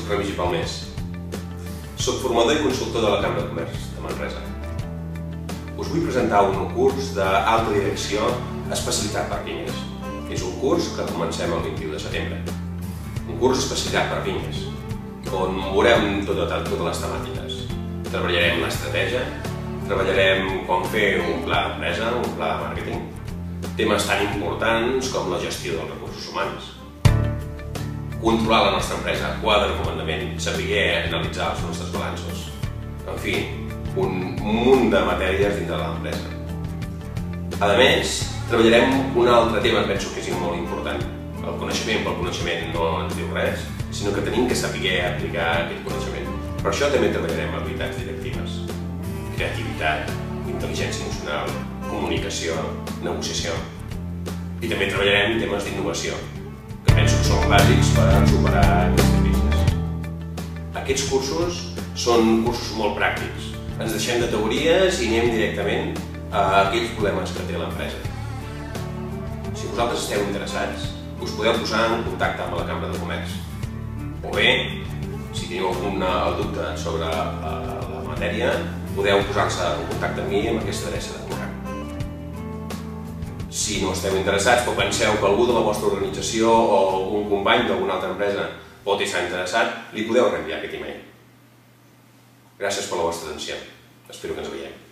soc Remigi Palmés. Soc formador i consultor de la Cambra de Comerç de Manresa. Us vull presentar un curs d'alta direcció especialitat per pimes. És un curs que comencem el 21 de setembre. Un curs especialitat per pimes, on veurem totes les temàtiques. Treballarem l'estratègia, treballarem com fer un pla d'empresa, un pla de màrqueting, temes tan importants com la gestió dels recursos humans, controlar la nostra empresa, quadre de comandament, saber analitzar els nostres balanços, en fi, un munt de matèries dintre de l'empresa. A més, treballarem un altre tema que penso que és molt important. El coneixement pel coneixement no ens diu res, sinó que tenim que saber aplicar aquest coneixement. Per això també treballarem habilitats directives, creativitat, intel·ligència emocional, comunicació, negociació. I també treballarem temes d'innovació, que penso que són bàsics per superar aquestes crisis. Aquests cursos són cursos molt pràctics. Ens deixem de teories i anem directament a aquells problemes que té l'empresa. Si vosaltres esteu interessats, us podeu posar en contacte amb la Cambra de Comerç. O bé, si teniu algun dubte sobre la matèria, podeu posar-se en contacte amb mi amb aquesta adreça de correu. Si no esteu interessats, però penseu que algú de la vostra organització o algun company d'alguna altra empresa pot estar interessat, li podeu reenviar aquest e-mail. Gràcies per la vostra atenció. Espero que ens veiem.